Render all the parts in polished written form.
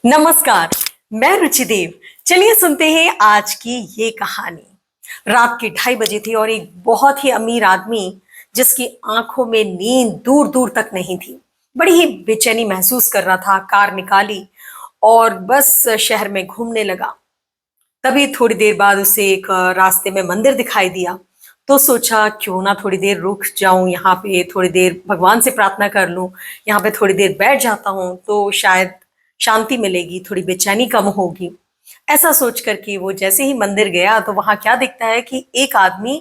नमस्कार। मैं रुचिदेव। चलिए सुनते हैं आज की ये कहानी। रात के 2:30 थी और एक बहुत ही अमीर आदमी जिसकी आंखों में नींद दूर दूर तक नहीं थी, बड़ी ही बेचैनी महसूस कर रहा था। कार निकाली और बस शहर में घूमने लगा। तभी थोड़ी देर बाद उसे एक रास्ते में मंदिर दिखाई दिया। तो सोचा क्यों ना थोड़ी देर रुक जाऊं, यहाँ पे थोड़ी देर भगवान से प्रार्थना कर लूं। यहाँ पे थोड़ी देर बैठ जाता हूँ तो शायद शांति मिलेगी, थोड़ी बेचैनी कम होगी। ऐसा सोच करके वो जैसे ही मंदिर गया तो वहां क्या दिखता है कि एक आदमी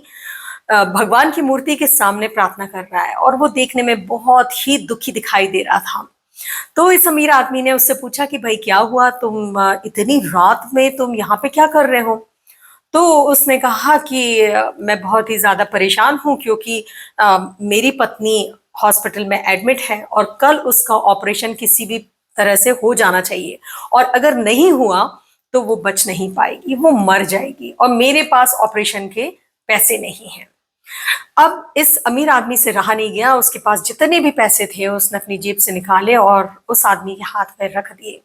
भगवान की मूर्ति के सामने प्रार्थना कर रहा है और वो देखने में बहुत ही दुखी दिखाई दे रहा था। तो इस अमीर आदमी ने उससे पूछा कि भाई क्या हुआ, तुम इतनी रात में तुम यहाँ पे क्या कर रहे हो? तो उसने कहा कि मैं बहुत ही ज्यादा परेशान हूँ क्योंकि मेरी पत्नी हॉस्पिटल में एडमिट है और कल उसका ऑपरेशन किसी भी तरह से हो जाना चाहिए, और अगर नहीं हुआ तो वो बच नहीं पाएगी, वो मर जाएगी और मेरे पास ऑपरेशन के पैसे नहीं हैं। अब इस अमीर आदमी से रहा नहीं गया, उसके पास जितने भी पैसे थे उसने अपनी जेब से निकाले और उस आदमी के हाथ में रख दिए।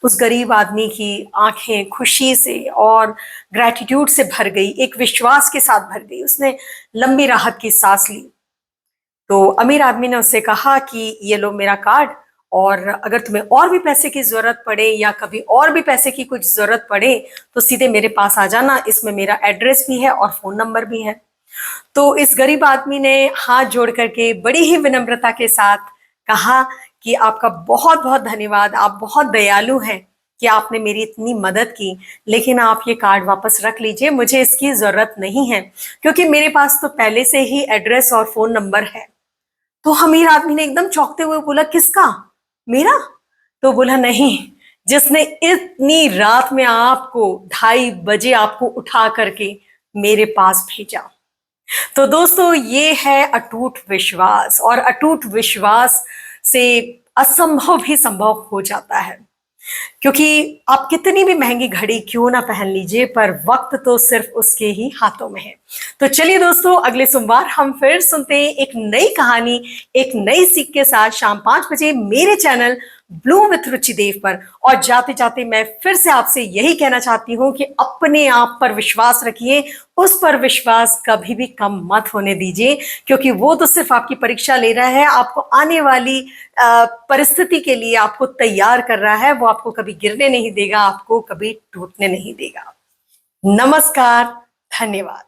उस गरीब आदमी की आंखें खुशी से और ग्रैटिट्यूड से भर गई, एक विश्वास के साथ भर गई। उसने लंबी राहत की सांस ली। तो अमीर आदमी ने उससे कहा कि ये लो मेरा कार्ड, और अगर तुम्हें और भी पैसे की जरूरत पड़े या कभी और भी पैसे की कुछ जरूरत पड़े तो सीधे मेरे पास आ जाना, इसमें मेरा एड्रेस भी है और फोन नंबर भी है। तो इस गरीब आदमी ने हाथ जोड़ करके बड़ी ही विनम्रता के साथ कहा कि आपका बहुत बहुत धन्यवाद, आप बहुत दयालु हैं कि आपने मेरी इतनी मदद की, लेकिन आप ये कार्ड वापस रख लीजिए, मुझे इसकी जरूरत नहीं है क्योंकि मेरे पास तो पहले से ही एड्रेस और फोन नंबर है। तो अमीर आदमी ने एकदम चौंकते हुए बोला, किसका? मेरा? तो बोला नहीं, जिसने इतनी रात में आपको 2:30 बजे आपको उठा करके मेरे पास भेजा। तो दोस्तों ये है अटूट विश्वास, और अटूट विश्वास से असंभव भी संभव हो जाता है। क्योंकि आप कितनी भी महंगी घड़ी क्यों ना पहन लीजिए, पर वक्त तो सिर्फ उसके ही हाथों में है। तो चलिए दोस्तों, अगले सोमवार हम फिर सुनते हैं एक नई कहानी, एक नई सीख के साथ शाम 5 बजे मेरे चैनल ब्लूम विथ रुचि देव पर। और जाते जाते मैं फिर से आपसे यही कहना चाहती हूँ कि अपने आप पर विश्वास रखिए, उस पर विश्वास कभी भी कम मत होने दीजिए, क्योंकि वो तो सिर्फ आपकी परीक्षा ले रहा है, आपको आने वाली परिस्थिति के लिए आपको तैयार कर रहा है। वो आपको कभी गिरने नहीं देगा, आपको कभी टूटने नहीं देगा। नमस्कार, धन्यवाद।